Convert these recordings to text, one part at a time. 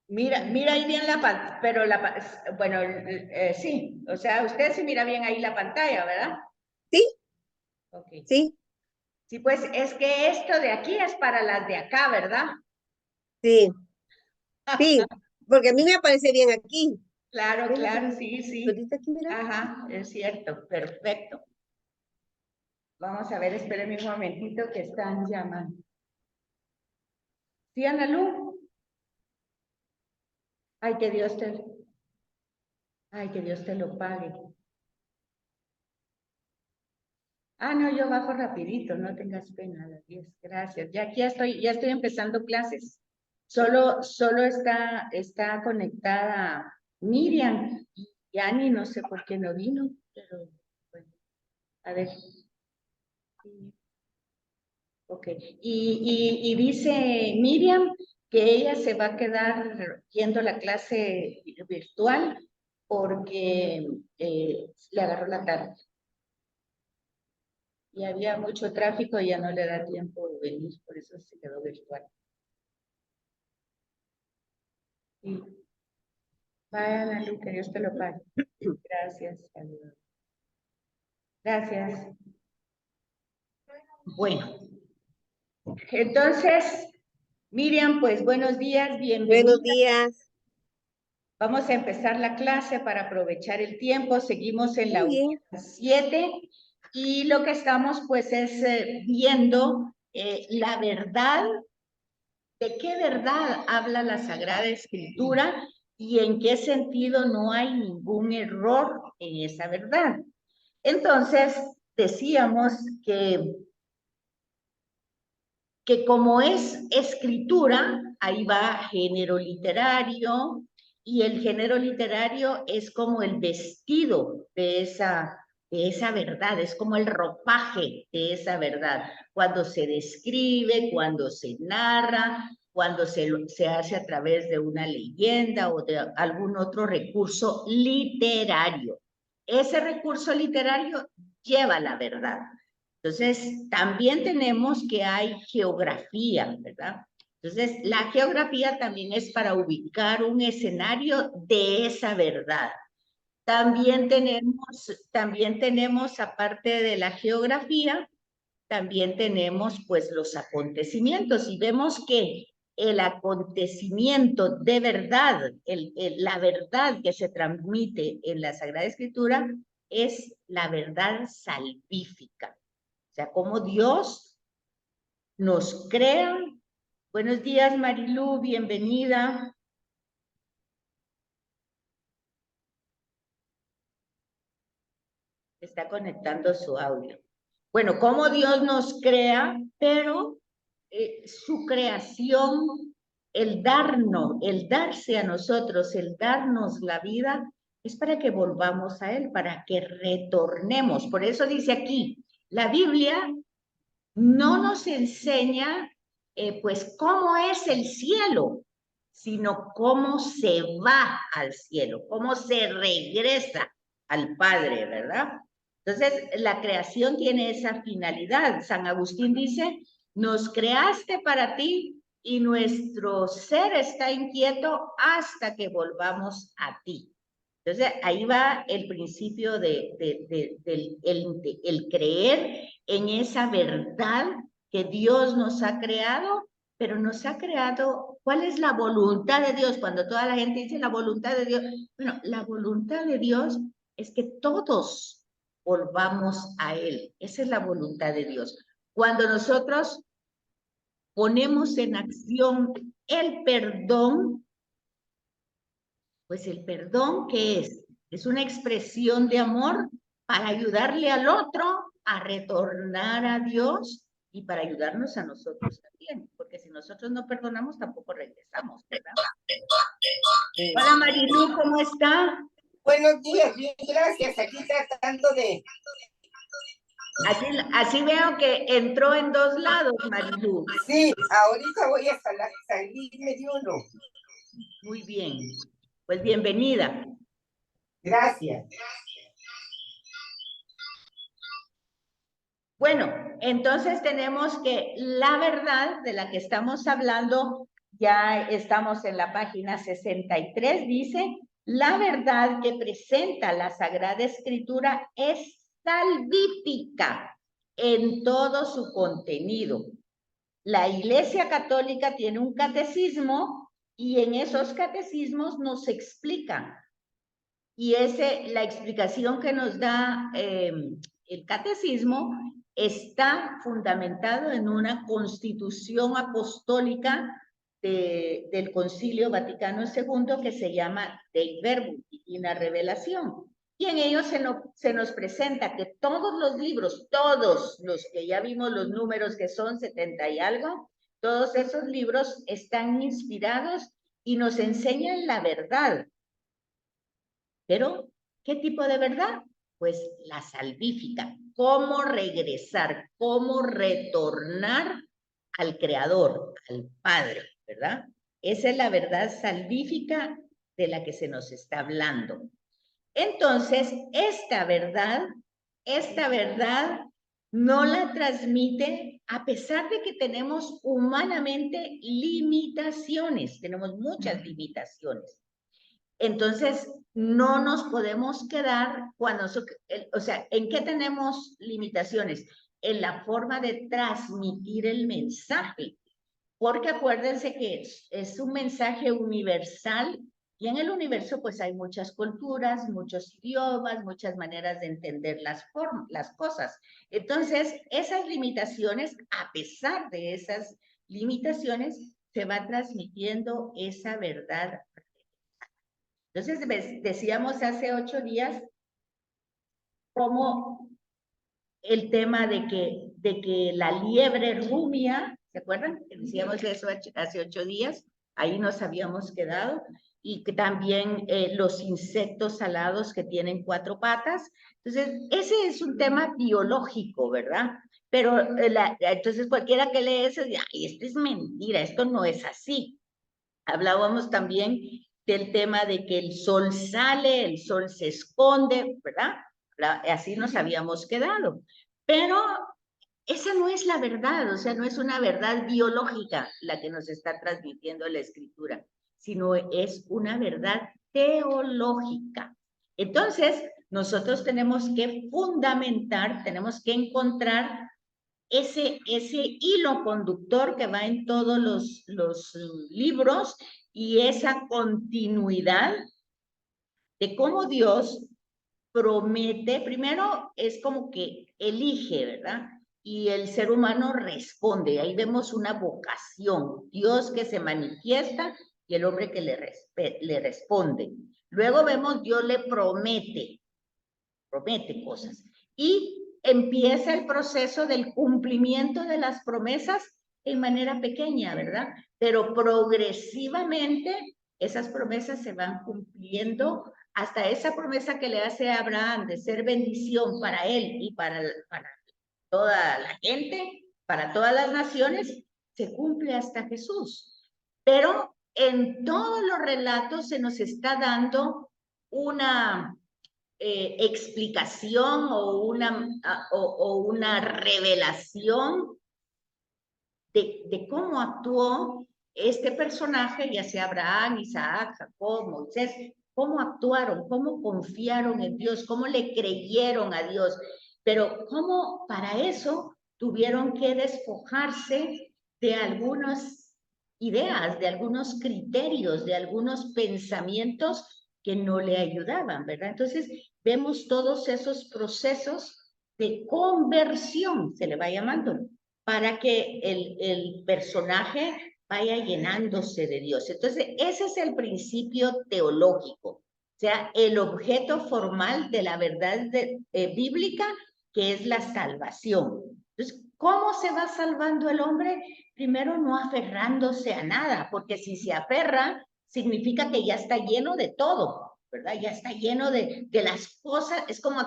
Mira ahí bien la pantalla, pero bueno, sí, o sea, usted sí mira bien ahí la pantalla, ¿verdad? Sí, Ok. sí, Sí, pues es que esto de aquí es para las de acá, ¿verdad? sí, sí, porque a mí me aparece bien aquí. Claro, ¿Ves la claro, sí, sí. florita aquí, mira? Ajá, es cierto, perfecto. Vamos a ver, espérenme un momentito que están llamando. ¿Sí, Ana Lu? Ay, que Dios te, ay, que Dios te lo pague. Ah, no, yo bajo rapidito, no tengas pena, a las 10, gracias. Ya estoy empezando clases. Solo está conectada Miriam y Yani, no sé por qué no vino, pero bueno, a ver. Ok, y dice Miriam que ella se va a quedar yendo a la clase virtual porque le agarró la tarde y había mucho tráfico y ya no le da tiempo de venir, por eso se quedó virtual. Sí. Vaya, Ana Lu, que Dios te lo pague. Gracias, saludos. Gracias. Bueno, entonces, Miriam, pues buenos días, bienvenida. Buenos días. Vamos a empezar la clase para aprovechar el tiempo. Seguimos en la Muy unidad bien. 7 y lo que estamos pues es viendo la verdad, de qué verdad habla la Sagrada Escritura y en qué sentido no hay ningún error en esa verdad. Entonces, decíamos que como es escritura, ahí va género literario, y el género literario es como el vestido de esa verdad, es como el ropaje de esa verdad, cuando se describe, cuando se narra, cuando se hace a través de una leyenda o de algún otro recurso literario. Ese recurso literario lleva la verdad. Entonces, también tenemos que hay geografía, ¿verdad? Entonces, la geografía también es para ubicar un escenario de esa verdad. También tenemos, aparte de la geografía, también tenemos pues los acontecimientos y vemos que el acontecimiento de verdad, la verdad que se transmite en la Sagrada Escritura es la verdad salvífica. O sea, cómo Dios nos crea. Buenos días, Marilú, bienvenida. Está conectando su audio. Bueno, cómo Dios nos crea, pero su creación, el darse a nosotros, el darnos la vida, es para que volvamos a Él, para que retornemos. Por eso dice aquí, la Biblia no nos enseña pues cómo es el cielo, sino cómo se va al cielo, cómo se regresa al Padre, ¿verdad? Entonces, la creación tiene esa finalidad. San Agustín dice, nos creaste para ti y nuestro ser está inquieto hasta que volvamos a ti. Entonces, ahí va el principio del el creer en esa verdad que Dios nos ha creado, pero nos ha creado, ¿cuál es la voluntad de Dios? Cuando toda la gente dice la voluntad de Dios, bueno, la voluntad de Dios es que todos volvamos a Él. Esa es la voluntad de Dios. Cuando nosotros ponemos en acción el perdón, pues el perdón, ¿qué es? Es una expresión de amor para ayudarle al otro a retornar a Dios y para ayudarnos a nosotros también, porque si nosotros no perdonamos, tampoco regresamos, ¿verdad? Hola Marilu, ¿cómo está? Buenos días, bien, gracias. Aquí tratando de... Así veo que entró en dos lados, Marilu. Sí, ahorita voy a salirme de uno. Muy bien, pues bienvenida. Gracias. Bueno, entonces tenemos que la verdad de la que estamos hablando ya estamos en la página 63, dice, la verdad que presenta la Sagrada Escritura es salvífica en todo su contenido. La Iglesia Católica tiene un catecismo y en esos catecismos nos explica. Y la explicación que nos da el catecismo está fundamentado en una constitución apostólica del Concilio Vaticano II que se llama Dei Verbum, Divina Revelación. Y en ello se nos presenta que todos los libros, todos los que ya vimos los números que son 70 y algo, todos esos libros están inspirados y nos enseñan la verdad. Pero, ¿qué tipo de verdad? Pues la salvífica. ¿Cómo regresar? ¿Cómo retornar al Creador, al Padre, ¿verdad? Esa es la verdad salvífica de la que se nos está hablando. Entonces, esta verdad no la transmite a pesar de que tenemos humanamente limitaciones, tenemos muchas limitaciones. Entonces, no nos podemos quedar cuando, o sea, ¿en qué tenemos limitaciones? En la forma de transmitir el mensaje, porque acuérdense que es un mensaje universal y en el universo pues hay muchas culturas, muchos idiomas, muchas maneras de entender las cosas. Entonces, esas limitaciones, a pesar de esas limitaciones, se va transmitiendo esa verdad. Entonces, decíamos hace 8 días cómo el tema de que la liebre rumia, ¿se acuerdan? Que decíamos eso hace 8 días, ahí nos habíamos quedado, y que también los insectos alados que tienen 4 patas. Entonces, ese es un tema biológico, ¿verdad? Pero entonces cualquiera que lee eso, ay, esto es mentira, esto no es así. Hablábamos también del tema de que el sol sale, el sol se esconde, ¿verdad? Así nos habíamos quedado. Pero esa no es la verdad, o sea, no es una verdad biológica la que nos está transmitiendo la Escritura, sino es una verdad teológica. Entonces, nosotros tenemos que fundamentar, tenemos que encontrar ese hilo conductor que va en todos los libros y esa continuidad de cómo Dios promete, primero es como que elige, ¿verdad? Y el ser humano responde, ahí vemos una vocación, Dios que se manifiesta y el hombre que le responde. Luego vemos Dios le promete cosas. Y empieza el proceso del cumplimiento de las promesas en manera pequeña, ¿verdad? Pero progresivamente esas promesas se van cumpliendo hasta esa promesa que le hace a Abraham de ser bendición para él y para toda la gente, para todas las naciones, se cumple hasta Jesús. Pero en todos los relatos se nos está dando una explicación o una revelación de cómo actuó este personaje, ya sea Abraham, Isaac, Jacob, Moisés, cómo actuaron, cómo confiaron en Dios, cómo le creyeron a Dios, pero cómo para eso tuvieron que despojarse de algunas ideas, de algunos criterios, de algunos pensamientos que no le ayudaban, ¿verdad? Entonces, vemos todos esos procesos de conversión, se le va llamando, para que el personaje vaya llenándose de Dios. Entonces, ese es el principio teológico, o sea, el objeto formal de la verdad bíblica, que es la salvación. Entonces, ¿cómo se va salvando el hombre? Primero, no aferrándose a nada, porque si se aferra, significa que ya está lleno de todo, ¿verdad? Ya está lleno de las cosas, es como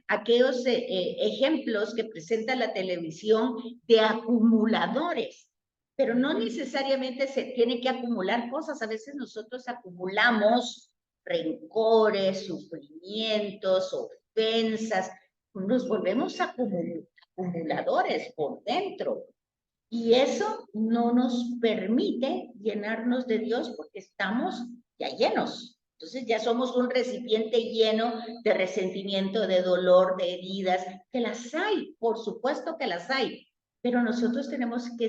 aquellos ejemplos que presenta la televisión de acumuladores, pero no necesariamente se tiene que acumular cosas, a veces nosotros acumulamos rencores, sufrimientos, ofensas, nos volvemos acumuladores por dentro. Y eso no nos permite llenarnos de Dios porque estamos ya llenos. Entonces ya somos un recipiente lleno de resentimiento, de dolor, de heridas, que las hay, por supuesto que las hay, pero nosotros tenemos que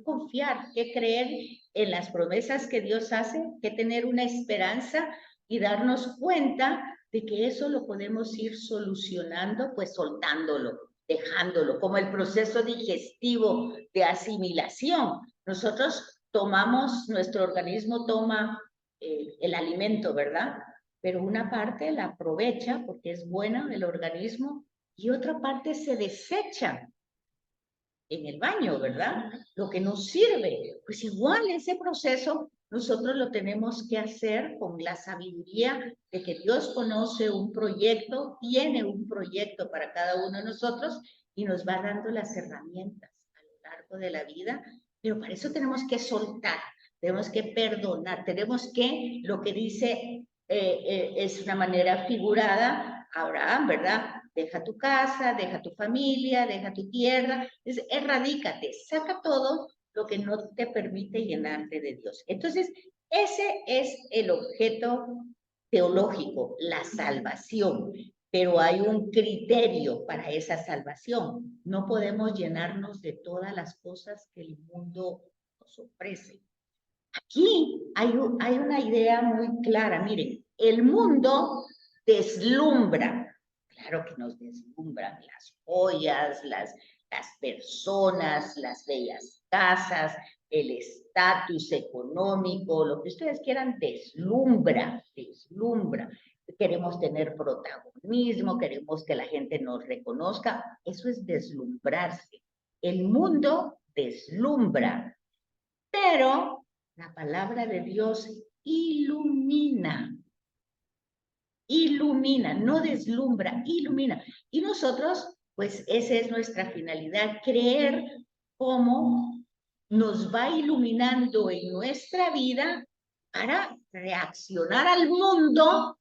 confiar, que creer en las promesas que Dios hace, que tener una esperanza y darnos cuenta de que eso lo podemos ir solucionando, pues soltándolo, dejándolo, como el proceso digestivo de asimilación. Nosotros tomamos, nuestro organismo toma el alimento, ¿verdad? Pero una parte la aprovecha porque es buena el organismo y otra parte se desecha en el baño, ¿verdad? Lo que nos sirve. Pues igual ese proceso nosotros lo tenemos que hacer con la sabiduría de que Dios conoce un proyecto, tiene un proyecto para cada uno de nosotros y nos va dando las herramientas a lo largo de la vida, pero para eso tenemos que soltar, tenemos que perdonar, tenemos que, lo que dice es una manera figurada, Abraham, ¿verdad? Deja tu casa, deja tu familia, deja tu tierra, erradícate, saca todo lo que no te permite llenarte de Dios. Entonces, ese es el objeto teológico, la salvación, pero hay un criterio para esa salvación. No podemos llenarnos de todas las cosas que el mundo nos ofrece. Aquí hay una idea muy clara, miren, el mundo deslumbra, claro que nos deslumbran las joyas, las personas, las bellas casas, el estatus económico, lo que ustedes quieran, deslumbra. Queremos tener protagonismo, queremos que la gente nos reconozca, eso es deslumbrarse. El mundo deslumbra, pero la palabra de Dios ilumina, no deslumbra, ilumina. Y nosotros, pues esa es nuestra finalidad, creer cómo nos va iluminando en nuestra vida para reaccionar al mundo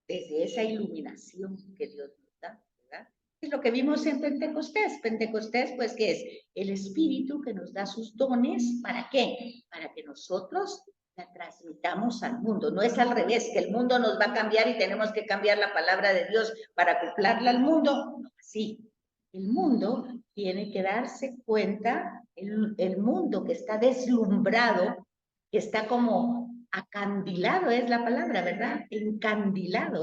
desde esa iluminación que Dios nos da, ¿verdad? Es lo que vimos en Pentecostés. Pentecostés, pues, ¿qué es? El Espíritu que nos da sus dones, ¿para qué? Para que nosotros la transmitamos al mundo. No es al revés, que el mundo nos va a cambiar y tenemos que cambiar la palabra de Dios para acoplarla al mundo. No, así. El mundo tiene que darse cuenta, el mundo que está deslumbrado, que está como acandilado, es la palabra, ¿verdad? Encandilado,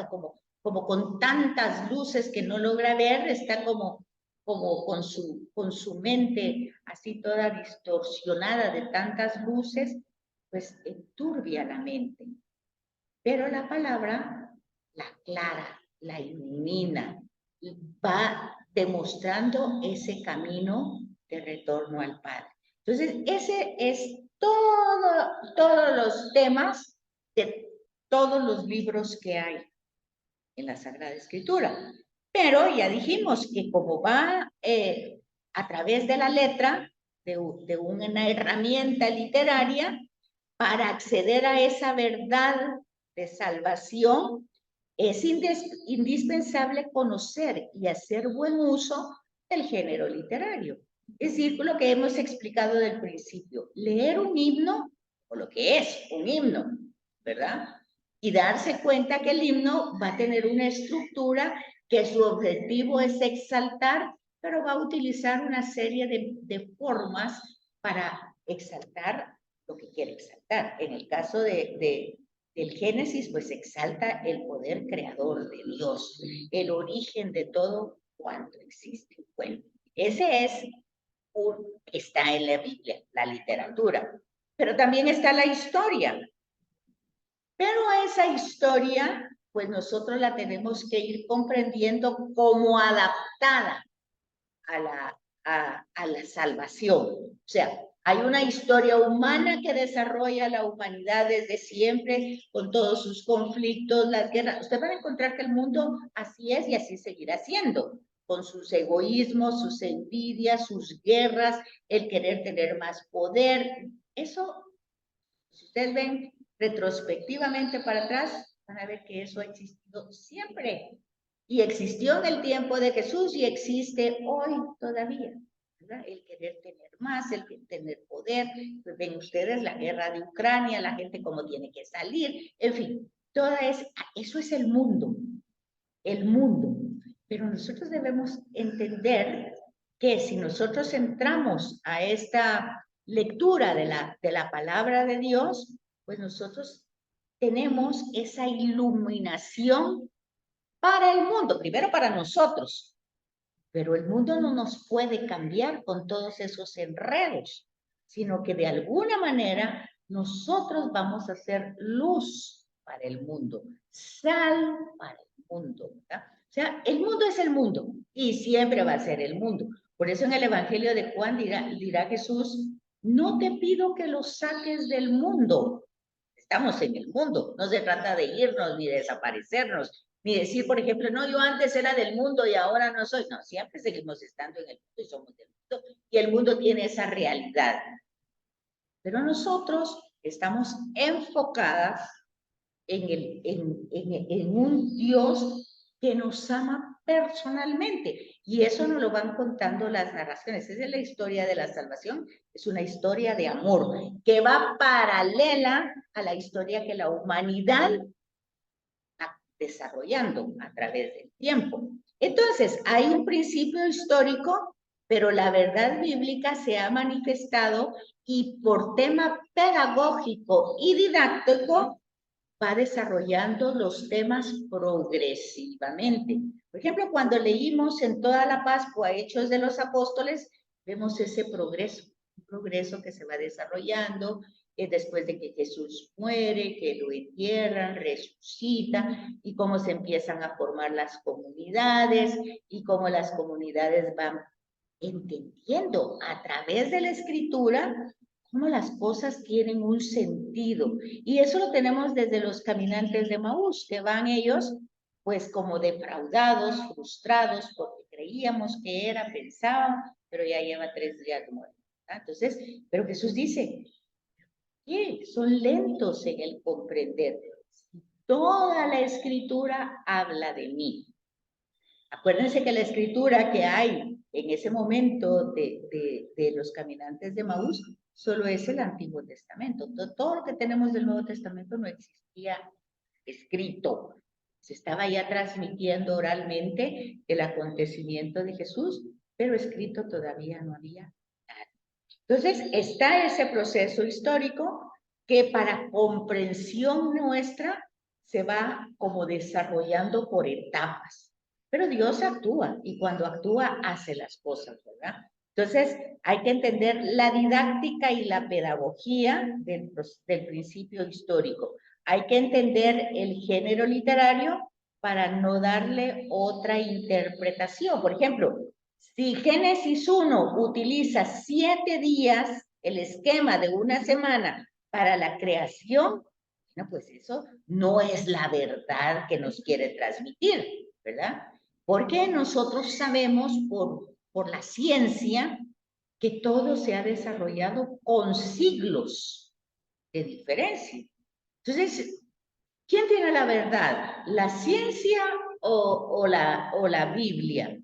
como con tantas luces que no logra ver, está como con su mente así toda distorsionada de tantas luces, pues enturbia la mente. Pero la palabra la aclara, la ilumina, va demostrando ese camino de retorno al Padre. Entonces, ese es todos los temas de todos los libros que hay en la Sagrada Escritura. Pero ya dijimos que como va a través de la letra, de una herramienta literaria, para acceder a esa verdad de salvación, es indispensable conocer y hacer buen uso del género literario. Es decir, lo que hemos explicado del principio, leer un himno, o lo que es un himno, ¿verdad? Y darse cuenta que el himno va a tener una estructura, que su objetivo es exaltar, pero va a utilizar una serie de formas para exaltar lo que quiere exaltar. En el caso del Génesis, pues exalta el poder creador de Dios, el origen de todo cuanto existe. Bueno, ese es está en la Biblia, la literatura, pero también está la historia. Pero esa historia, pues nosotros la tenemos que ir comprendiendo como adaptada a la salvación. O sea, hay una historia humana que desarrolla la humanidad desde siempre, con todos sus conflictos, las guerras. Usted va a encontrar que el mundo así es y así seguirá siendo, con sus egoísmos, sus envidias, sus guerras, el querer tener más poder. Eso, si ustedes ven retrospectivamente para atrás, van a ver que eso ha existido siempre. Y existió en el tiempo de Jesús y existe hoy todavía. ¿verdad? El querer tener más, el tener poder. Pues ven ustedes la guerra de Ucrania, la gente cómo tiene que salir, en fin, eso es el mundo. El mundo. Pero nosotros debemos entender que si nosotros entramos a esta lectura de la palabra de Dios, pues nosotros tenemos esa iluminación para el mundo, primero para nosotros, pero el mundo no nos puede cambiar con todos esos enredos, sino que de alguna manera nosotros vamos a ser luz para el mundo, sal para el mundo, ¿verdad? O sea, el mundo es el mundo y siempre va a ser el mundo. Por eso en el Evangelio de Juan dirá Jesús, no te pido que los saques del mundo. Estamos en el mundo, no se trata de irnos ni desaparecernos, ni decir, por ejemplo, no, yo antes era del mundo y ahora no soy. No, siempre seguimos estando en el mundo y somos del mundo, y el mundo tiene esa realidad. Pero nosotros estamos enfocadas en un Dios que nos ama personalmente. Y eso nos lo van contando las narraciones. Esa es la historia de la salvación. Es una historia de amor que va paralela a la historia que la humanidad está desarrollando a través del tiempo. Entonces, hay un principio histórico, pero la verdad bíblica se ha manifestado y por tema pedagógico y didáctico va desarrollando los temas progresivamente. Por ejemplo, cuando leímos en toda la Pascua Hechos de los Apóstoles, vemos ese progreso, un progreso que se va desarrollando después de que Jesús muere, que lo entierran, resucita, y cómo se empiezan a formar las comunidades, y cómo las comunidades van entendiendo a través de la Escritura cómo las cosas tienen un sentido. Y eso lo tenemos desde los caminantes de Maús, que van ellos pues como defraudados, frustrados, porque creíamos que era, pensaban, pero ya lleva 3 días muerto. Entonces, pero Jesús dice, ¿qué? Son lentos en el comprender. Toda la Escritura habla de mí. Acuérdense que la escritura que hay en ese momento de los caminantes de Maús solo es el Antiguo Testamento. Todo lo que tenemos del Nuevo Testamento no existía escrito. Se estaba ya transmitiendo oralmente el acontecimiento de Jesús, pero escrito todavía no había nada. Entonces, está ese proceso histórico que para comprensión nuestra se va como desarrollando por etapas. Pero Dios actúa y cuando actúa hace las cosas, ¿verdad? Entonces hay que entender la didáctica y la pedagogía del principio histórico. Hay que entender el género literario para no darle otra interpretación. Por ejemplo, si Génesis 1 utiliza 7 días, el esquema de una semana para la creación, bueno, pues eso no es la verdad que nos quiere transmitir, ¿verdad? Porque nosotros sabemos por la ciencia que todo se ha desarrollado con siglos de diferencia. Entonces, ¿quién tiene la verdad? ¿La ciencia o la Biblia?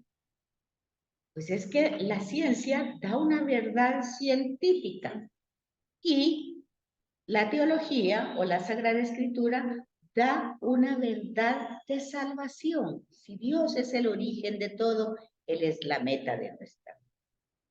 Pues es que la ciencia da una verdad científica y la teología o la Sagrada Escritura da una verdad de salvación. Si Dios es el origen de todo, Él es la meta de nuestra vida.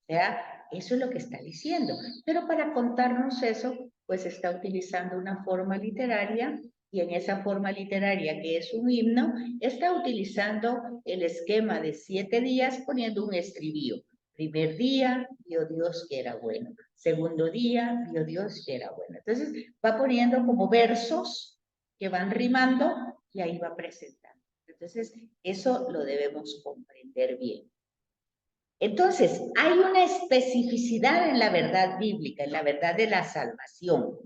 O sea, eso es lo que está diciendo. Pero para contarnos eso, pues está utilizando una forma literaria y en esa forma literaria que es un himno, está utilizando el esquema de 7 días poniendo un estribillo. Primer día, vio Dios que era bueno. Segundo día, vio Dios que era bueno. Entonces va poniendo como versos que van rimando y ahí va presentando. Entonces eso lo debemos comprender bien. Entonces, hay una especificidad en la verdad bíblica, en la verdad de la salvación.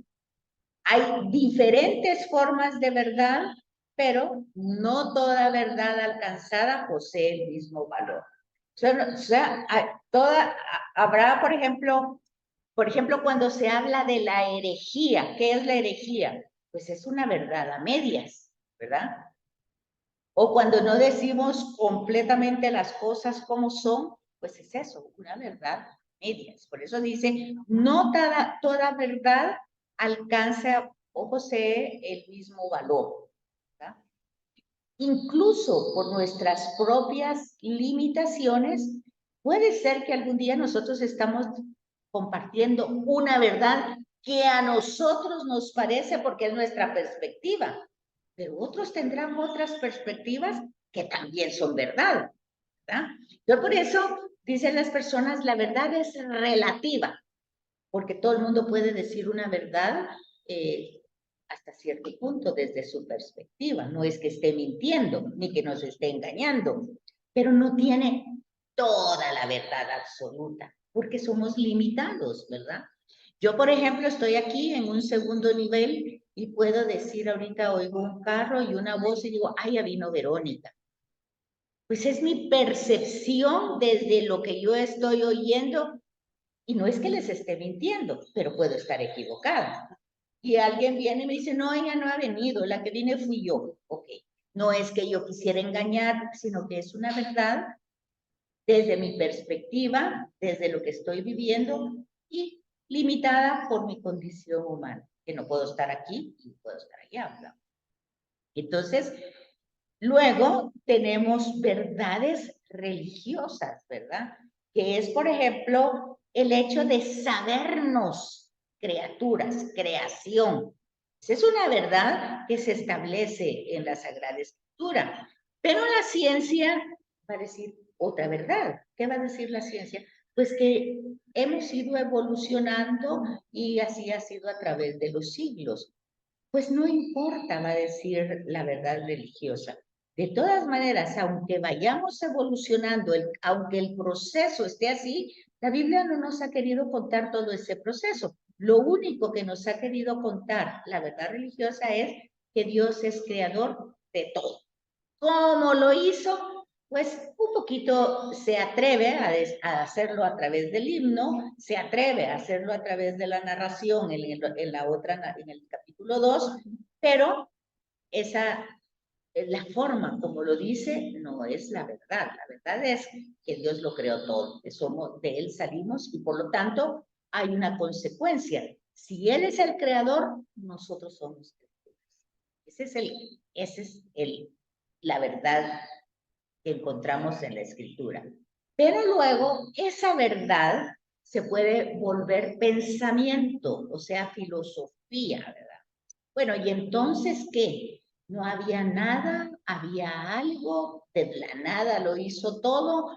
Hay diferentes formas de verdad, pero no toda verdad alcanzada posee el mismo valor. O sea habrá, por ejemplo, cuando se habla de la herejía, ¿qué es la herejía? Pues es una verdad a medias, ¿verdad? O cuando no decimos completamente las cosas como son, pues es eso, una verdad medias. Por eso dice, no toda verdad alcanza o posee el mismo valor, ¿verdad? Incluso por nuestras propias limitaciones, puede ser que algún día nosotros estamos compartiendo una verdad que a nosotros nos parece porque es nuestra perspectiva, pero otros tendrán otras perspectivas que también son verdad, ¿verdad? Yo por eso dicen las personas, la verdad es relativa, porque todo el mundo puede decir una verdad hasta cierto punto desde su perspectiva. No es que esté mintiendo ni que nos esté engañando, pero no tiene toda la verdad absoluta, porque somos limitados, ¿verdad? Yo, por ejemplo, estoy aquí en un segundo nivel y puedo decir ahorita, oigo un carro y una voz y digo, ay, ya vino Verónica. Pues es mi percepción desde lo que yo estoy oyendo y no es que les esté mintiendo, pero puedo estar equivocada. Y alguien viene y me dice, no, ella no ha venido, la que vine fui yo. Ok, no es que yo quisiera engañar, sino que es una verdad desde mi perspectiva, desde lo que estoy viviendo y limitada por mi condición humana, que no puedo estar aquí y puedo estar allá, ¿verdad? Entonces, luego tenemos verdades religiosas, ¿verdad? Que es, por ejemplo, el hecho de sabernos criaturas, creación. Esa es una verdad que se establece en la Sagrada Escritura. Pero la ciencia va a decir otra verdad. ¿Qué va a decir la ciencia? Pues que hemos ido evolucionando y así ha sido a través de los siglos. Pues no importa, va a decir la verdad religiosa. De todas maneras, aunque vayamos evolucionando, aunque el proceso esté así, la Biblia no nos ha querido contar todo ese proceso. Lo único que nos ha querido contar la verdad religiosa es que Dios es creador de todo. ¿Cómo lo hizo? Pues un poquito se atreve a hacerlo a través del himno, se atreve a hacerlo a través de la narración en el capítulo 2, pero la forma como lo dice no es la verdad. La verdad es que Dios lo creó todo, que de Él salimos y por lo tanto hay una consecuencia. Si Él es el creador, nosotros somos criaturas. Ese es la verdad que encontramos en la escritura. Pero luego esa verdad se puede volver pensamiento, o sea, filosofía, ¿verdad? Bueno, ¿y entonces qué? No había nada, había algo, de la nada lo hizo todo.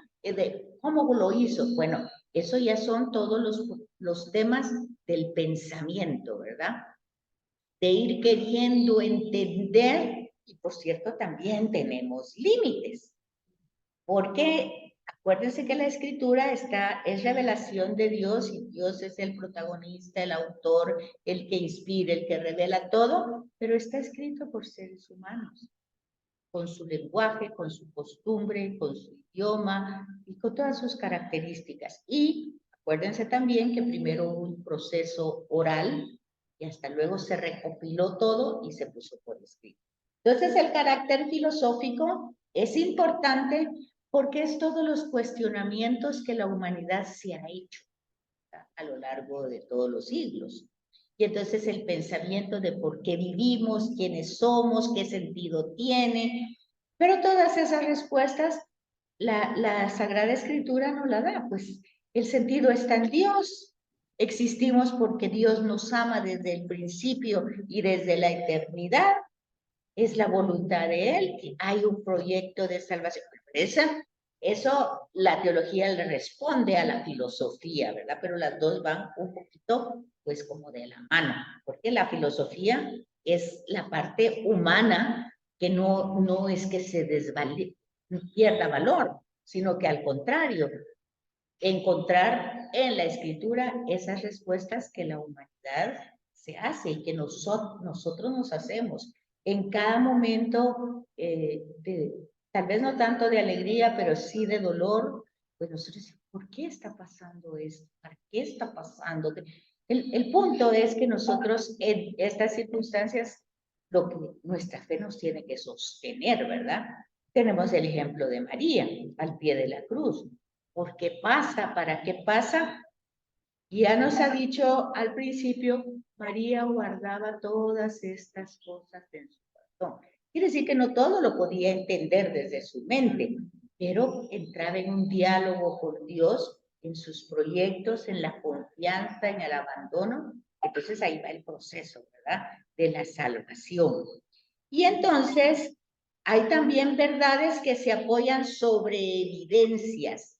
¿Cómo lo hizo? Bueno, eso ya son todos los temas del pensamiento, ¿verdad? De ir queriendo entender, y por cierto, también tenemos límites. Porque acuérdense que la escritura es revelación de Dios y Dios es el protagonista, el autor, el que inspira, el que revela todo, pero está escrito por seres humanos, con su lenguaje, con su costumbre, con su idioma y con todas sus características. Y acuérdense también que primero hubo un proceso oral y hasta luego se recopiló todo y se puso por escrito. Entonces el carácter filosófico es importante porque es todos los cuestionamientos que la humanidad se ha hecho a lo largo de todos los siglos. Y entonces el pensamiento de por qué vivimos, quiénes somos, qué sentido tiene, pero todas esas respuestas la Sagrada Escritura no la da, pues el sentido está en Dios. Existimos porque Dios nos ama desde el principio y desde la eternidad. Es la voluntad de Él, hay un proyecto de salvación. Eso la teología le responde a la filosofía, ¿verdad? Pero las dos van un poquito, pues, como de la mano, porque la filosofía es la parte humana que no es que se pierda valor, sino que al contrario, encontrar en la escritura esas respuestas que la humanidad se hace y que nosotros nos hacemos en cada momento, tal vez no tanto de alegría, pero sí de dolor, pues nosotros decimos, ¿por qué está pasando esto? ¿Para qué está pasando? El punto es que nosotros en estas circunstancias, lo que nuestra fe nos tiene que sostener, ¿verdad? Tenemos el ejemplo de María al pie de la cruz. ¿Por qué pasa? ¿Para qué pasa? Y ya nos ha dicho al principio, María guardaba todas estas cosas en su corazón. Quiere decir que no todo lo podía entender desde su mente, pero entraba en un diálogo con Dios, en sus proyectos, en la confianza, en el abandono. Entonces ahí va el proceso, ¿verdad? De la salvación. Y entonces hay también verdades que se apoyan sobre evidencias.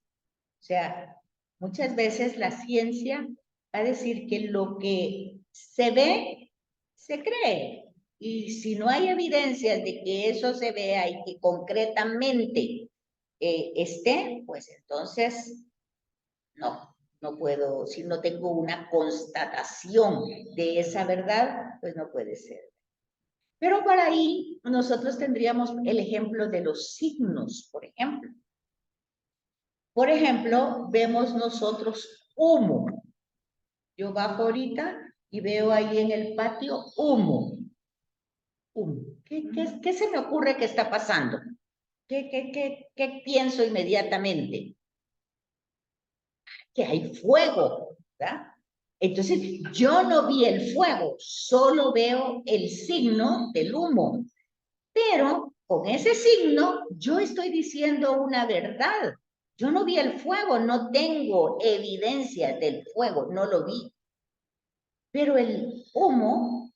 O sea, muchas veces la ciencia va a decir que lo que se ve, se cree. Y si no hay evidencias de que eso se vea y que concretamente esté, pues entonces no puedo, si no tengo una constatación de esa verdad, pues no puede ser. Pero para ahí nosotros tendríamos el ejemplo de los signos, por ejemplo. Por ejemplo, vemos nosotros humo. Yo bajo ahorita y veo ahí en el patio humo. Humo. ¿Qué se me ocurre que está pasando? ¿Qué pienso inmediatamente? Que hay fuego, ¿verdad? Entonces, yo no vi el fuego, solo veo el signo del humo. Pero con ese signo, yo estoy diciendo una verdad. Yo no vi el fuego, no tengo evidencia del fuego, no lo vi. Pero el humo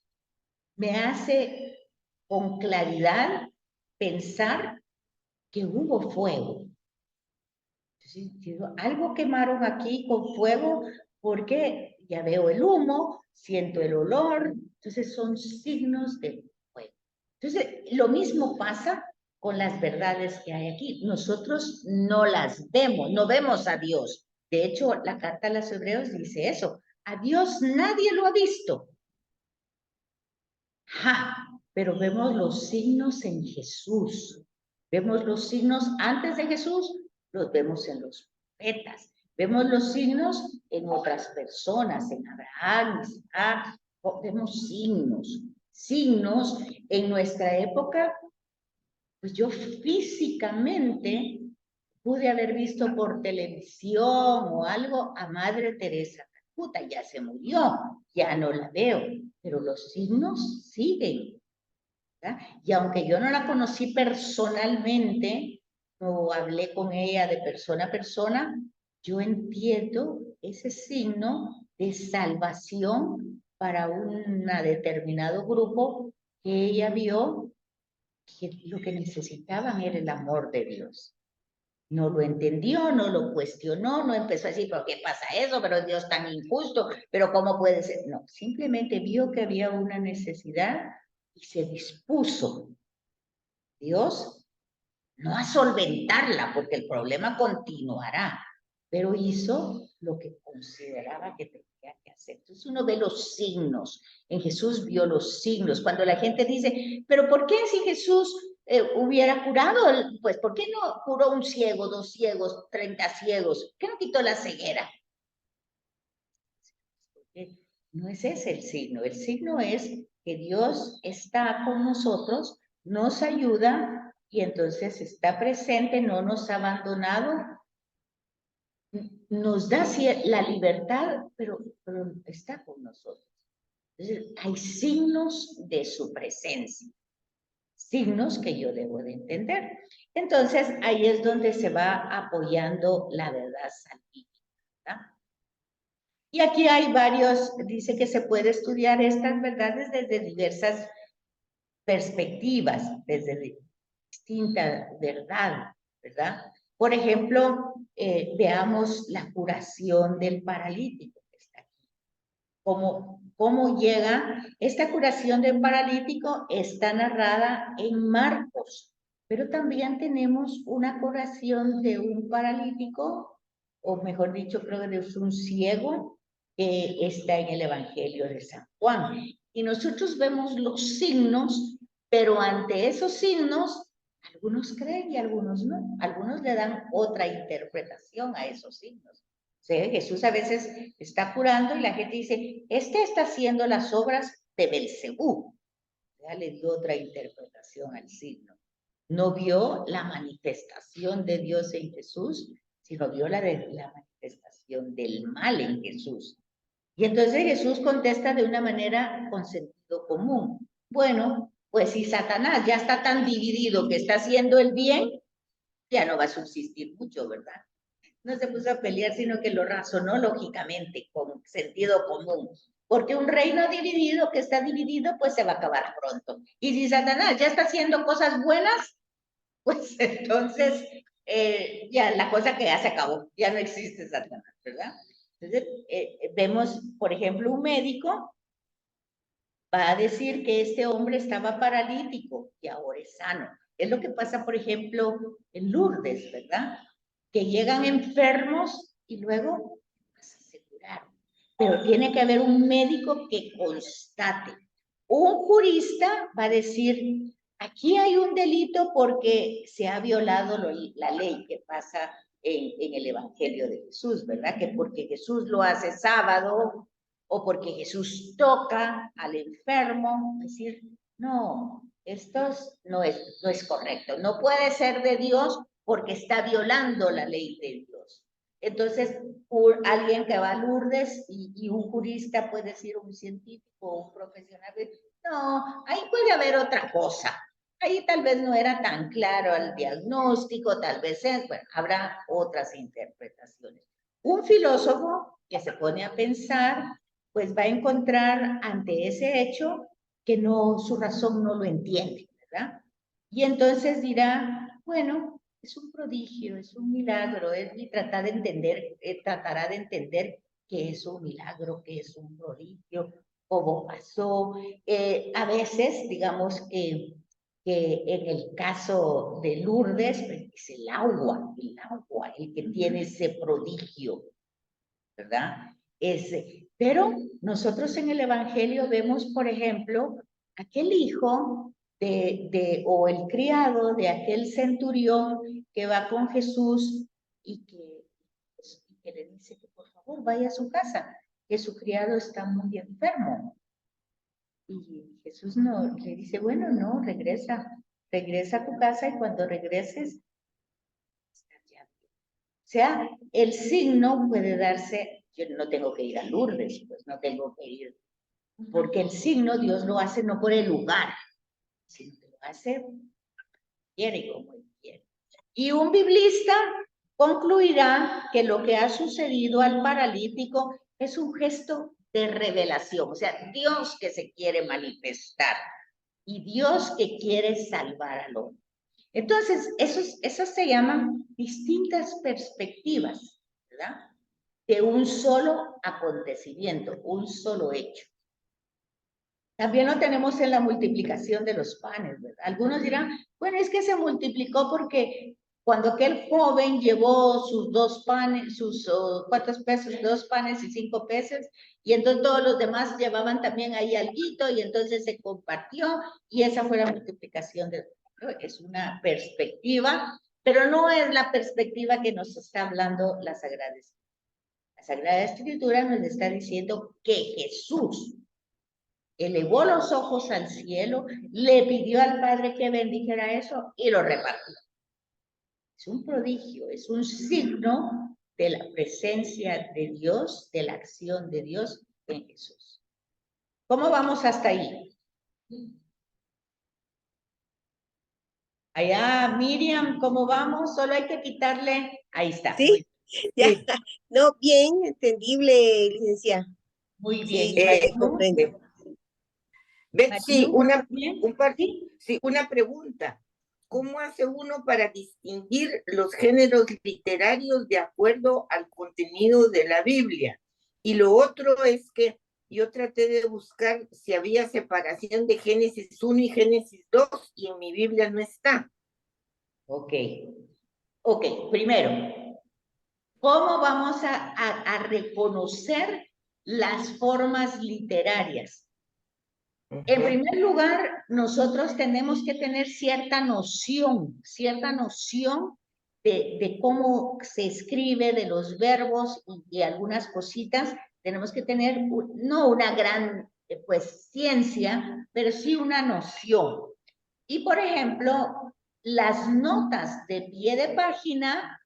me hace con claridad pensar que hubo fuego. Entonces, digo, algo quemaron aquí con fuego porque ya veo el humo, siento el olor, entonces son signos de fuego. Entonces, lo mismo pasa con las verdades que hay aquí. Nosotros no las vemos, no vemos a Dios. De hecho, la carta a los Hebreos dice eso. A Dios nadie lo ha visto. Pero vemos los signos en Jesús. Vemos los signos antes de Jesús, los vemos en los profetas. Vemos los signos en otras personas, en Abraham, Isaac. Vemos signos. Signos en nuestra época, pues yo físicamente pude haber visto por televisión o algo a Madre Teresa. Puta, ya se murió, ya no la veo, pero los signos siguen. ¿verdad? Y aunque yo no la conocí personalmente, no hablé con ella de persona a persona, yo entiendo ese signo de salvación para un determinado grupo que ella vio que lo que necesitaban era el amor de Dios. No lo entendió, no lo cuestionó, no empezó a decir, ¿por qué pasa eso? Pero Dios tan injusto, pero ¿cómo puede ser? No, simplemente vio que había una necesidad y se dispuso Dios no a solventarla, porque el problema continuará, pero hizo lo que consideraba que tenía que hacer. Entonces uno ve los signos, en Jesús vio los signos. Cuando la gente dice, pero ¿por qué si Jesús hubiera curado, pues ¿por qué no curó un ciego, 2 ciegos, 30 ciegos? ¿Qué no quitó la ceguera? No es ese el signo es que Dios está con nosotros, nos ayuda y entonces está presente, no nos ha abandonado, nos da la libertad, pero está con nosotros. Entonces, hay signos de su presencia, signos que yo debo de entender. Entonces, ahí es donde se va apoyando la verdad salvífica, ¿verdad? Y aquí hay varios, dice que se puede estudiar estas verdades desde diversas perspectivas, desde distinta verdad, ¿verdad? Por ejemplo, veamos la curación del paralítico que está aquí. ¿Cómo llega? Esta curación del paralítico está narrada en Marcos, pero también tenemos una curación de un paralítico, o mejor dicho, creo que es un ciego, que está en el Evangelio de San Juan. Y nosotros vemos los signos, pero ante esos signos, algunos creen y algunos no. Algunos le dan otra interpretación a esos signos. ¿Sí? Jesús a veces está curando y la gente dice, está haciendo las obras de Belcebú. Ya le dio otra interpretación al signo. No vio la manifestación de Dios en Jesús sino vio la manifestación del mal en Jesús. Y entonces Jesús contesta de una manera con sentido común. Bueno, pues si Satanás ya está tan dividido que está haciendo el bien, ya no va a subsistir mucho, ¿verdad? No se puso a pelear, sino que lo razonó lógicamente, con sentido común. Porque un reino dividido, que está dividido, pues se va a acabar pronto. Y si Satanás ya está haciendo cosas buenas, pues entonces ya la cosa que ya se acabó, ya no existe Satanás, ¿verdad? Entonces vemos, por ejemplo, un médico va a decir que este hombre estaba paralítico y ahora es sano. Es lo que pasa, por ejemplo, en Lourdes, ¿verdad? Que llegan enfermos y luego se curaron. Pero tiene que haber un médico que constate. Un jurista va a decir, aquí hay un delito porque se ha violado la ley que pasa en el Evangelio de Jesús, ¿verdad? Que porque Jesús lo hace sábado o porque Jesús toca al enfermo, decir, no, esto no es correcto, no puede ser de Dios porque está violando la ley de Dios. Entonces, alguien que va a Lourdes y un jurista puede decir, un científico, un profesional, no, ahí puede haber otra cosa. Ahí tal vez no era tan claro el diagnóstico, tal vez es, bueno, habrá otras interpretaciones. Un filósofo que se pone a pensar, pues va a encontrar ante ese hecho que no, su razón no lo entiende, ¿verdad? Y entonces dirá, bueno, es un prodigio, es un milagro, y tratará de entender qué es un milagro, qué es un prodigio, cómo pasó. A veces, digamos que en el caso de Lourdes, es el agua, el que tiene ese prodigio, ¿verdad? Pero nosotros en el Evangelio vemos, por ejemplo, aquel hijo o el criado de aquel centurión que va con Jesús y que le dice que por favor vaya a su casa, que su criado está muy enfermo. Y Jesús no, le dice, bueno, no, regresa a tu casa y cuando regreses, o sea, el signo puede darse, yo no tengo que ir a Lourdes, pues no tengo que ir, porque el signo Dios lo hace no por el lugar, sino que lo hace quiere como él quiere. Y un biblista concluirá que lo que ha sucedido al paralítico es un gesto de revelación, o sea, Dios que se quiere manifestar y Dios que quiere salvar al hombre. Entonces, esas se llaman distintas perspectivas, ¿verdad? De un solo acontecimiento, un solo hecho. También lo tenemos en la multiplicación de los panes, ¿verdad? Algunos dirán, bueno, es que se multiplicó porque cuando aquel joven llevó sus 2 panes, ¿cuántos pesos? 2 panes y 5 pesos, y entonces todos los demás llevaban también ahí alguito, y entonces se compartió, y esa fue la multiplicación de... Es una perspectiva, pero no es la perspectiva que nos está hablando la Sagrada Escritura. La Sagrada Escritura nos está diciendo que Jesús elevó los ojos al cielo, le pidió al Padre que bendijera eso y lo repartió. Es un prodigio, es un signo de la presencia de Dios, de la acción de Dios en Jesús. ¿Cómo vamos hasta ahí? Allá, Miriam, ¿cómo vamos? Solo hay que quitarle. Ahí está. ¿Sí? Ya. Sí. No, bien, entendible, licenciada. Muy Sí, bien. comprendo. Betsy, ¿Sí? una pregunta. ¿Cómo hace uno para distinguir los géneros literarios de acuerdo al contenido de la Biblia? Y lo otro es que yo traté de buscar si había separación de Génesis 1 y Génesis 2 y en mi Biblia no está. Ok, primero, ¿cómo vamos a reconocer las formas literarias? En primer lugar, nosotros tenemos que tener cierta noción de cómo se escribe, de los verbos y algunas cositas. Tenemos que tener, no una gran, pues, ciencia, pero sí una noción. Y, por ejemplo, las notas de pie de página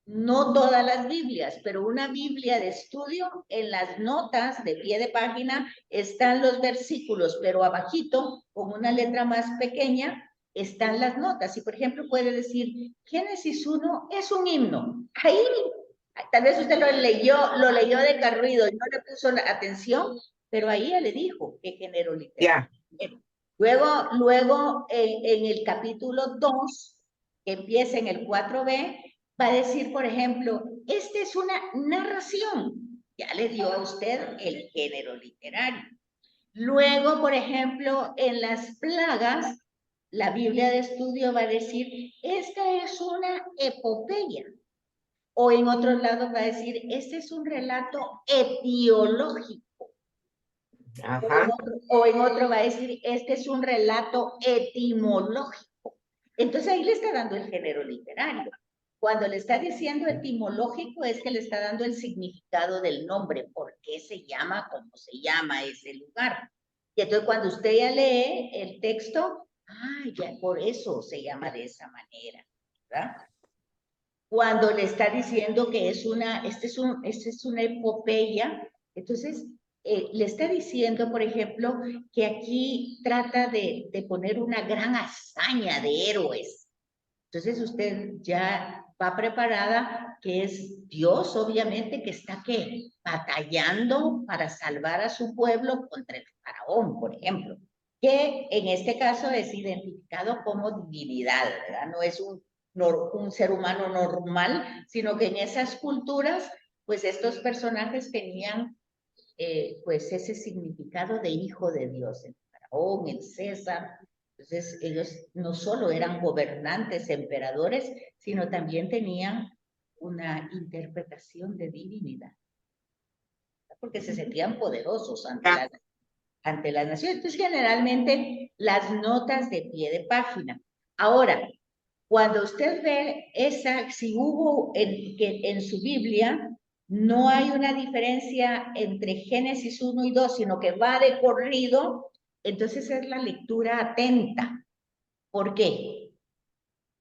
No todas las Biblias, pero una Biblia de estudio, en las notas de pie de página están los versículos, pero abajito, con una letra más pequeña, están las notas. Y por ejemplo puede decir, Génesis 1 es un himno. Ahí, tal vez usted lo leyó de corrido y no le puso la atención, pero ahí ya le dijo qué género literario. Luego en el capítulo 2, que empieza en el 4b, va a decir, por ejemplo, esta es una narración. Ya le dio a usted el género literario. Luego, por ejemplo, en las plagas, la Biblia de estudio va a decir, esta es una epopeya. O en otros lados va a decir, este es un relato etiológico. Ajá. O en otro va a decir, este es un relato etimológico. Entonces ahí le está dando el género literario. Cuando le está diciendo etimológico es que le está dando el significado del nombre, por qué se llama como se llama ese lugar. Y entonces cuando usted ya lee el texto, ya por eso se llama de esa manera, ¿verdad? Cuando le está diciendo que esta es una epopeya, entonces le está diciendo, por ejemplo, que aquí trata de poner una gran hazaña de héroes. Entonces usted ya va preparada, que es Dios, obviamente, que está ¿qué? Batallando para salvar a su pueblo contra el faraón, por ejemplo, que en este caso es identificado como divinidad, ¿verdad? No es un ser humano normal, sino que en esas culturas, pues estos personajes tenían pues ese significado de hijo de Dios, el faraón, el César. Entonces ellos no solo eran gobernantes, emperadores, sino también tenían una interpretación de divinidad, porque se sentían poderosos ante la nación. Entonces generalmente las notas de pie de página. Ahora, cuando usted ve si hubo en su Biblia, no hay una diferencia entre Génesis 1 y 2, sino que va de corrido, entonces es la lectura atenta. ¿Por qué?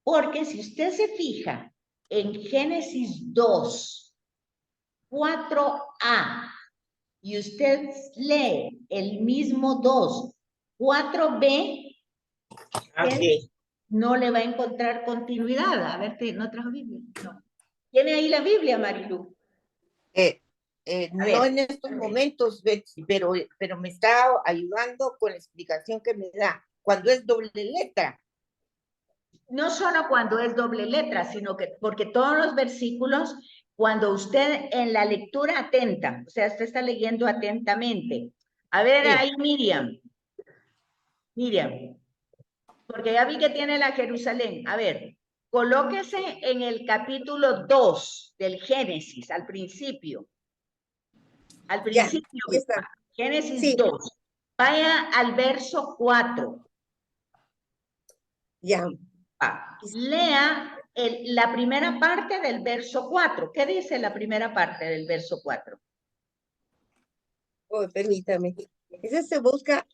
Porque si usted se fija en Génesis 2, 4a, y usted lee el mismo 2, 4b, no le va a encontrar continuidad. A ver, ¿no trajo Biblia? No. ¿Tiene ahí la Biblia, Marilu? No en estos momentos, Betsy, pero me está ayudando con la explicación que me da. Cuando es doble letra. No solo cuando es doble letra, sino que porque todos los versículos, cuando usted en la lectura atenta, o sea, usted está leyendo atentamente. A ver, sí. Ahí Miriam, porque ya vi que tiene la Jerusalén. A ver, colóquese en el capítulo 2 del Génesis, al principio. Al principio, está. Génesis sí. 2. Vaya al verso 4. Ya. Lea la primera parte del verso 4. ¿Qué dice la primera parte del verso 4? Oh, permítame. Ese se busca.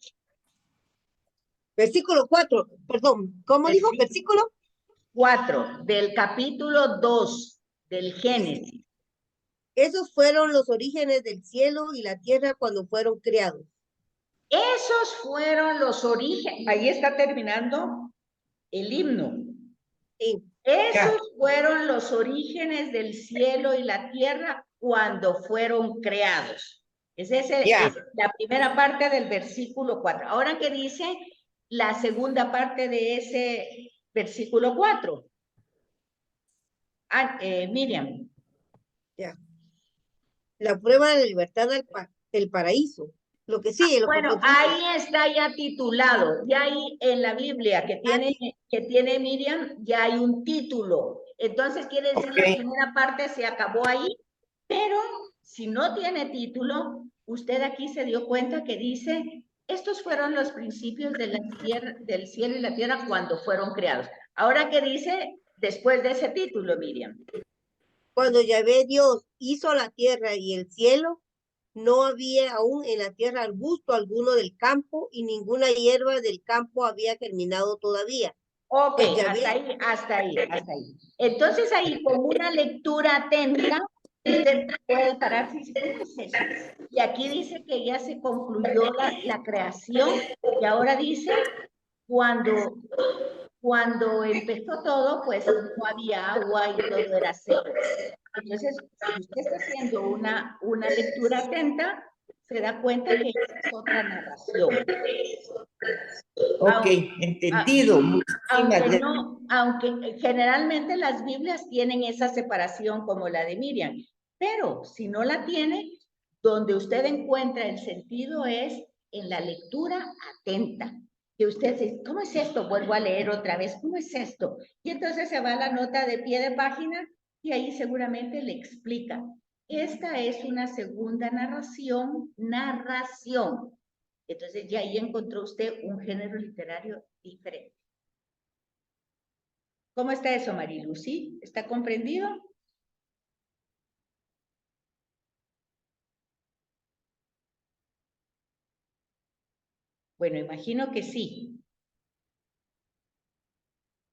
Versículo 4, perdón. ¿Cómo dijo? Versículo 4 del capítulo 2 del Génesis. Esos fueron los orígenes del cielo y la tierra cuando fueron creados. Esos fueron los orígenes. Ahí está terminando el himno. Sí. Esos fueron los orígenes del cielo y la tierra cuando fueron creados. Esa es la primera parte del versículo 4. Ahora, ¿qué dice la segunda parte de ese versículo 4? Miriam. Ya. La prueba de la libertad del paraíso. Lo que sigue. Bueno, ahí está ya titulado. Ya hay en la Biblia que tiene Miriam, ya hay un título. Entonces quiere decir la primera parte se acabó ahí, pero si no tiene título, usted aquí se dio cuenta que dice, estos fueron los principios de la tierra, del cielo y la tierra cuando fueron creados. Ahora, ¿qué dice después de ese título, Miriam? Cuando Yahvé Dios hizo la tierra y el cielo, no había aún en la tierra arbusto alguno del campo y ninguna hierba del campo había germinado todavía. Ok, Pues ya hasta ve, ahí, hasta ahí, hasta ahí. Entonces ahí con una lectura atenta, usted puede pararse y decir, ¿cómo es eso? Y aquí dice que ya se concluyó la creación y ahora dice, cuando empezó todo, pues no había agua y todo era seco. Entonces, si usted está haciendo una lectura atenta, se da cuenta que esa es otra narración. Ok, entendido. Muchísimas gracias. Aunque generalmente las Biblias tienen esa separación como la de Miriam, pero si no la tiene, donde usted encuentra el sentido es en la lectura atenta. Que usted dice, ¿cómo es esto? Vuelvo a leer otra vez, ¿cómo es esto? Y entonces se va a la nota de pie de página y ahí seguramente le explica. Esta es una segunda narración. Entonces ya ahí encontró usted un género literario diferente. ¿Cómo está eso, Marilu? ¿Sí? ¿Está comprendido? Bueno, imagino que sí.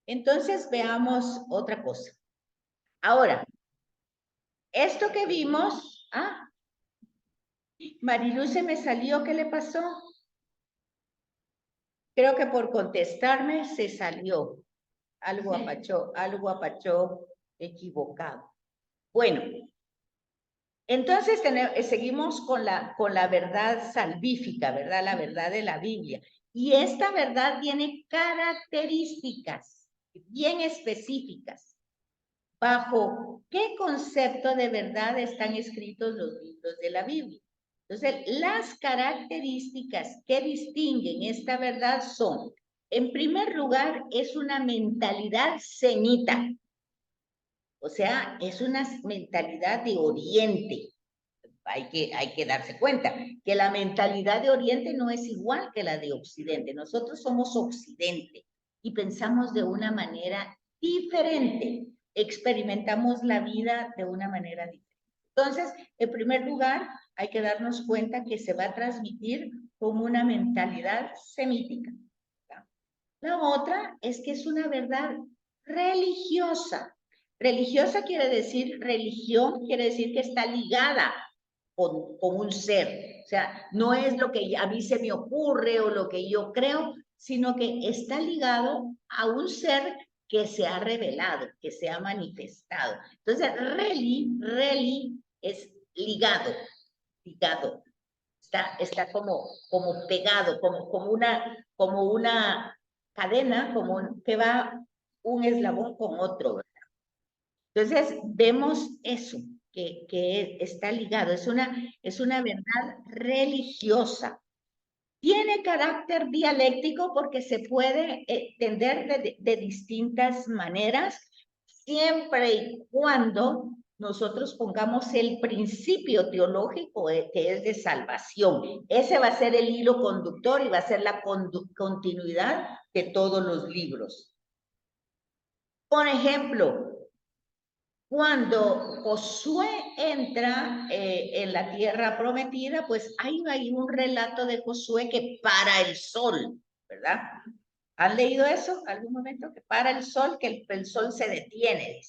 Entonces veamos otra cosa. Ahora, esto que vimos, Marilu se me salió, ¿qué le pasó? Creo que por contestarme se salió. Algo apachó equivocado. Bueno, entonces seguimos con la verdad salvífica, ¿verdad? La verdad de la Biblia. Y esta verdad tiene características bien específicas. ¿Bajo qué concepto de verdad están escritos los libros de la Biblia? Entonces, las características que distinguen esta verdad son, en primer lugar, es una mentalidad semita. O sea, es una mentalidad de Oriente. Hay que darse cuenta que la mentalidad de Oriente no es igual que la de Occidente. Nosotros somos Occidente y pensamos de una manera diferente. Experimentamos la vida de una manera diferente. Entonces, en primer lugar, hay que darnos cuenta que se va a transmitir como una mentalidad semítica. La otra es que es una verdad religiosa. Religiosa quiere decir, religión quiere decir que está ligada con un ser. O sea, no es lo que a mí se me ocurre o lo que yo creo, sino que está ligado a un ser que se ha revelado, que se ha manifestado. Entonces, reli es ligado. Está como pegado, como una cadena, que va un eslabón con otro, ¿verdad? Entonces, vemos eso, que está ligado, es una verdad religiosa. Tiene carácter dialéctico porque se puede entender de distintas maneras, siempre y cuando nosotros pongamos el principio teológico que es de salvación. Ese va a ser el hilo conductor y va a ser la continuidad de todos los libros. Por ejemplo, cuando Josué entra en la tierra prometida, pues hay un relato de Josué que para el sol, ¿verdad? ¿Han leído eso algún momento? Que para el sol, que el sol se detiene.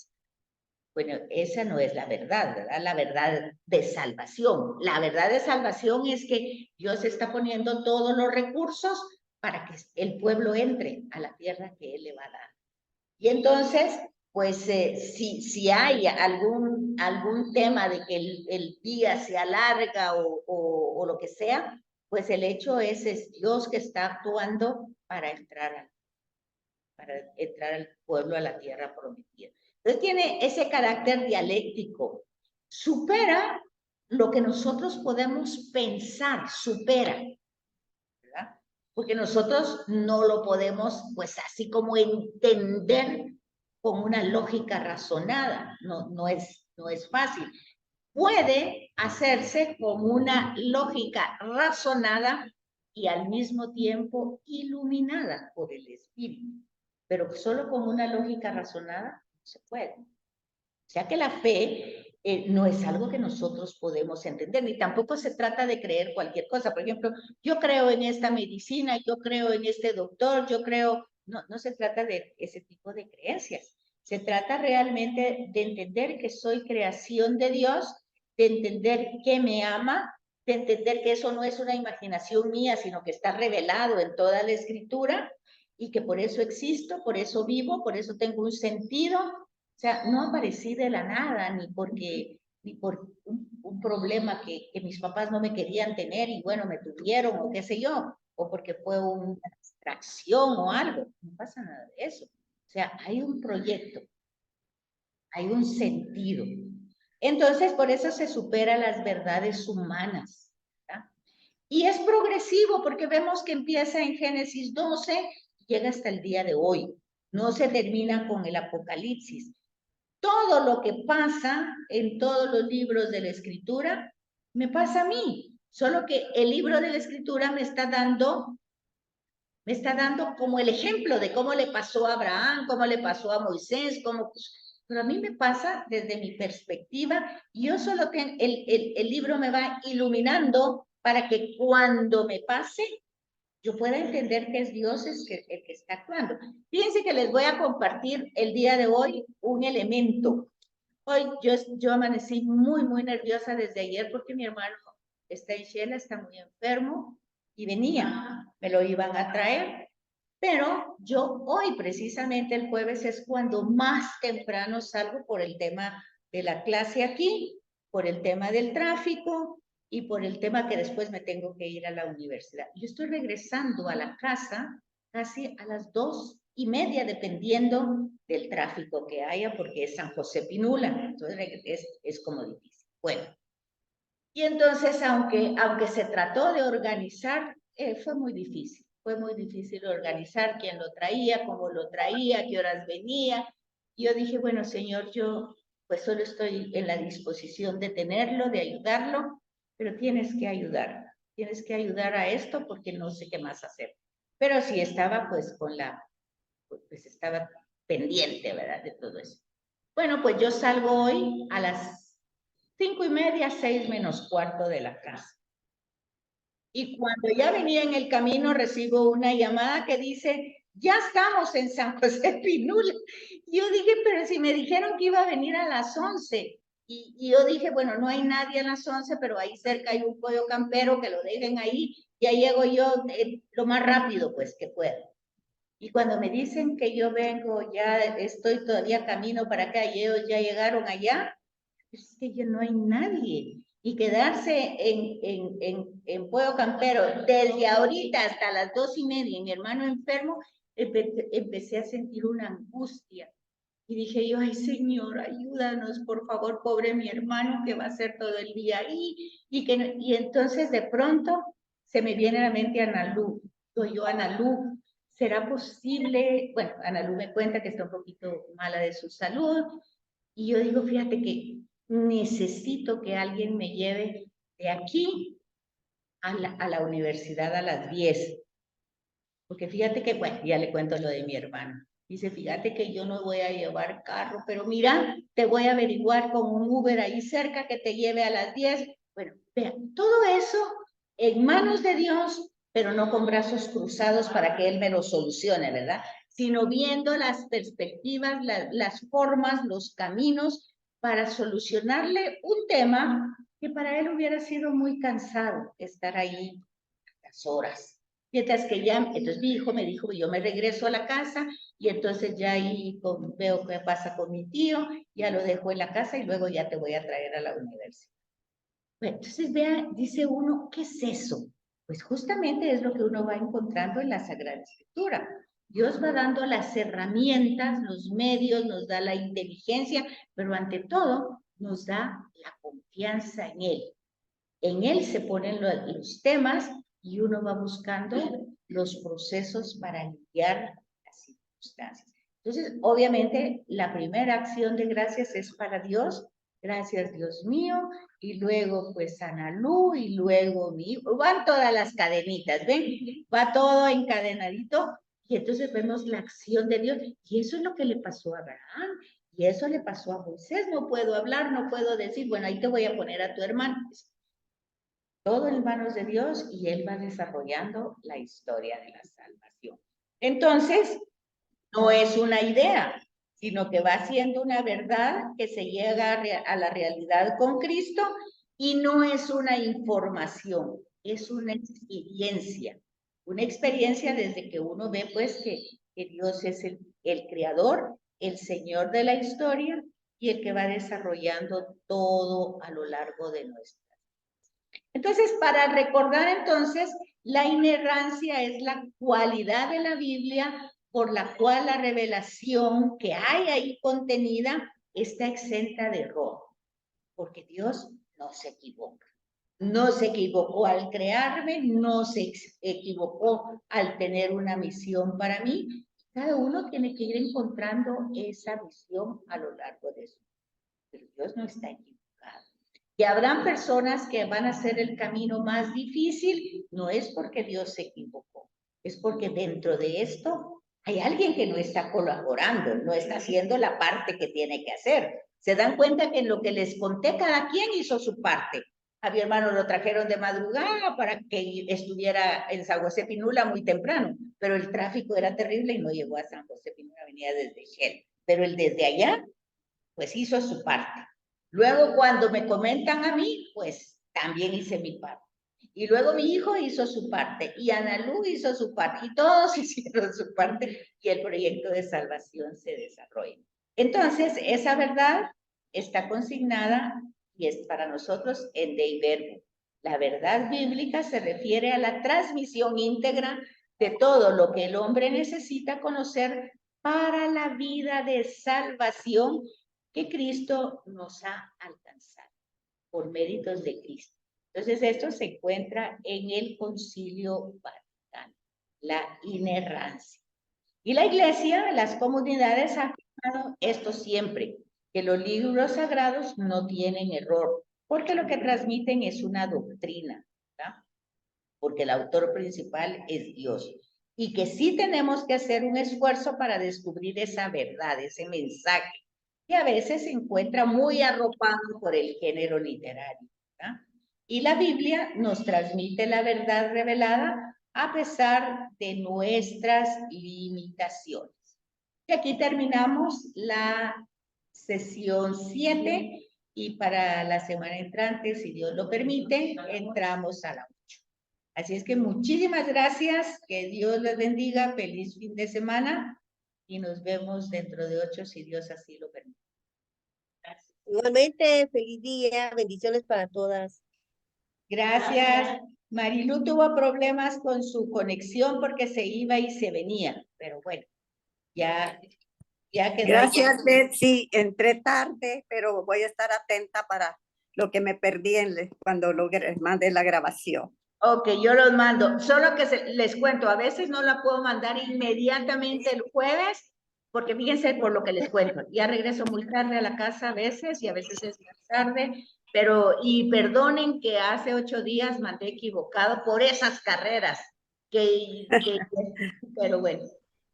Bueno, esa no es la verdad, ¿verdad? La verdad de salvación. La verdad de salvación es que Dios está poniendo todos los recursos para que el pueblo entre a la tierra que Él le va a dar. Y entonces, pues si hay algún tema de que el día se alarga o lo que sea, pues el hecho es Dios que está actuando para entrar al pueblo a la tierra prometida. Entonces tiene ese carácter dialéctico. Supera lo que nosotros podemos pensar, supera, ¿verdad? Porque nosotros no lo podemos, pues así como entender con una lógica razonada, no es fácil. Puede hacerse con una lógica razonada y al mismo tiempo iluminada por el Espíritu, pero solo con una lógica razonada no se puede. O sea que la fe no es algo que nosotros podemos entender, ni tampoco se trata de creer cualquier cosa. Por ejemplo, yo creo en esta medicina, yo creo en este doctor, yo creo no se trata de ese tipo de creencias. Se trata realmente de entender que soy creación de Dios, de entender que me ama, de entender que eso no es una imaginación mía, sino que está revelado en toda la Escritura y que por eso existo, por eso vivo, por eso tengo un sentido. O sea, no aparecí de la nada, ni por un problema que mis papás no me querían tener y bueno, me tuvieron o qué sé yo, o porque fue una distracción o algo. No pasa nada de eso. O sea, hay un proyecto, hay un sentido. Entonces, por eso se superan las verdades humanas. ¿verdad? Y es progresivo porque vemos que empieza en Génesis 12 y llega hasta el día de hoy. No se termina con el Apocalipsis. Todo lo que pasa en todos los libros de la Escritura me pasa a mí. Solo que el libro de la Escritura me está dando como el ejemplo de cómo le pasó a Abraham, cómo le pasó a Moisés, pero a mí me pasa desde mi perspectiva, y yo solo tengo, el libro me va iluminando para que cuando me pase, yo pueda entender que es Dios el que está actuando. Fíjense que les voy a compartir el día de hoy un elemento. Hoy yo amanecí muy nerviosa desde ayer porque mi hermano está en Shela, está muy enfermo y venía, me lo iban a traer. Pero yo hoy, precisamente el jueves, es cuando más temprano salgo por el tema de la clase aquí, por el tema del tráfico y por el tema que después me tengo que ir a la universidad. Yo estoy regresando a la casa casi a las 2:30, dependiendo del tráfico que haya, porque es San José Pinula, entonces es como difícil. Bueno, y entonces, aunque se trató de organizar, fue muy difícil. Fue muy difícil organizar quién lo traía, cómo lo traía, qué horas venía. Yo dije, bueno, Señor, yo pues solo estoy en la disposición de tenerlo, de ayudarlo, pero tienes que ayudar a esto porque no sé qué más hacer. Pero sí estaba pues pues estaba pendiente, ¿verdad? De todo eso. Bueno, pues yo salgo hoy a las 5:30, 6:45 de la casa. Y cuando ya venía en el camino, recibo una llamada que dice, ya estamos en San José Pinula. Yo dije, pero si me dijeron que iba a venir a las 11. Y yo dije, bueno, no hay nadie a las 11, pero ahí cerca hay un pollo campero, que lo dejen ahí. Ya llego yo lo más rápido, pues, que puedo. Y cuando me dicen que yo vengo, ya estoy todavía camino para acá, y ellos ya llegaron allá, es que ya no hay nadie. Y quedarse en Pueblo Campero desde ahorita hasta las 2:30, y mi hermano enfermo, empecé a sentir una angustia. Y dije yo, ay Señor, ayúdanos, por favor, pobre mi hermano que va a ser todo el día ahí. Y entonces de pronto se me viene a la mente Analú. Soy yo, Analú, ¿será posible? Bueno, Analú me cuenta que está un poquito mala de su salud. Y yo digo, fíjate que necesito que alguien me lleve de aquí a la universidad a las 10. Porque fíjate que, bueno, ya le cuento lo de mi hermano. Dice, fíjate que yo no voy a llevar carro, pero mira, te voy a averiguar con un Uber ahí cerca que te lleve a las 10. Bueno, vean, todo eso en manos de Dios, pero no con brazos cruzados para que Él me lo solucione, ¿verdad? Sino viendo las perspectivas, las formas, los caminos para solucionarle un tema que para él hubiera sido muy cansado estar ahí las horas. Mientras que ya, entonces mi hijo me dijo, yo me regreso a la casa y entonces ya ahí veo qué pasa con mi tío, ya lo dejo en la casa y luego ya te voy a traer a la universidad. Bueno, entonces vea, dice uno, ¿qué es eso? Pues justamente es lo que uno va encontrando en la Sagrada Escritura. Dios va dando las herramientas, los medios, nos da la inteligencia, pero ante todo nos da la confianza en Él. En Él se ponen los temas y uno va buscando los procesos para aliviar las circunstancias. Entonces, obviamente, la primera acción de gracias es para Dios. Gracias, Dios mío. Y luego, pues, Analú, y luego mi hijo. Van todas las cadenitas, ¿ven? Va todo encadenadito. Y entonces vemos la acción de Dios. Y eso es lo que le pasó a Abraham. Y eso le pasó a Moisés. No puedo hablar, no puedo decir, bueno, ahí te voy a poner a tu hermano. Todo en manos de Dios y Él va desarrollando la historia de la salvación. Entonces, no es una idea, sino que va siendo una verdad que se llega a la realidad con Cristo y no es una información, es una experiencia desde que uno ve pues que Dios es el creador, el Señor de la historia y el que va desarrollando todo a lo largo de nuestra vida. Entonces, para recordar entonces, la inerrancia es la cualidad de la Biblia por la cual la revelación que hay ahí contenida está exenta de error, porque Dios no se equivoca. No se equivocó al crearme, no se equivocó al tener una misión para mí. Cada uno tiene que ir encontrando esa misión a lo largo de su vida. Pero Dios no está equivocado. Que habrán personas que van a hacer el camino más difícil, no es porque Dios se equivocó, es porque dentro de esto hay alguien que no está colaborando, no está haciendo la parte que tiene que hacer. Se dan cuenta que en lo que les conté, cada quien hizo su parte. A mi hermano lo trajeron de madrugada para que estuviera en San José Pinula muy temprano, pero el tráfico era terrible y no llegó a San José Pinula, venía desde Shell. Pero el desde allá, pues hizo su parte. Luego cuando me comentan a mí, pues también hice mi parte. Y luego mi hijo hizo su parte, y Analú hizo su parte, y todos hicieron su parte, y el proyecto de salvación se desarrolla. Entonces, esa verdad está consignada y es para nosotros en Dei Verbum. La verdad bíblica se refiere a la transmisión íntegra de todo lo que el hombre necesita conocer para la vida de salvación que Cristo nos ha alcanzado por méritos de Cristo. Entonces, esto se encuentra en el Concilio Vaticano, la inerrancia. Y la Iglesia, las comunidades han afirmado esto siempre, que los libros sagrados no tienen error, porque lo que transmiten es una doctrina, ¿verdad? Porque el autor principal es Dios. Y que sí tenemos que hacer un esfuerzo para descubrir esa verdad, ese mensaje, que a veces se encuentra muy arropado por el género literario, ¿verdad? Y la Biblia nos transmite la verdad revelada a pesar de nuestras limitaciones. Y aquí terminamos la sesión 7 y para la semana entrante, si Dios lo permite, entramos a la 8. Así es que muchísimas gracias, que Dios les bendiga, feliz fin de semana y nos vemos dentro de 8 si Dios así lo permite. Gracias. Igualmente, feliz día, bendiciones para todas. Gracias. Marilu tuvo problemas con su conexión porque se iba y se venía, pero bueno, ya quedó. Gracias, Betsy. Entré tarde, pero voy a estar atenta para lo que me perdí cuando mandé la grabación. Ok, yo los mando. Solo que les cuento, a veces no la puedo mandar inmediatamente el jueves, porque fíjense por lo que les cuento. Ya regreso muy tarde a la casa a veces y a veces es más tarde, pero y perdonen que hace 8 días mandé equivocado por esas carreras. Pero bueno,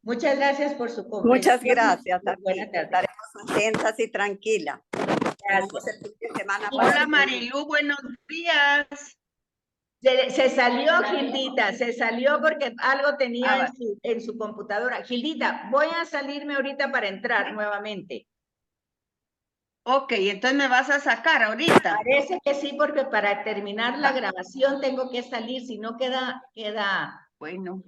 muchas gracias por su comprensión. Muchas gracias. Buenas tardes. Estaremos atentas y tranquilas. Gracias. El fin de semana. Hola Marilu, buenos días. Se salió, Gildita, se salió porque algo tenía en su computadora. Gildita, voy a salirme ahorita para entrar nuevamente. Ok, entonces me vas a sacar ahorita. Parece que sí, porque para terminar la grabación tengo que salir, si no queda... Bueno.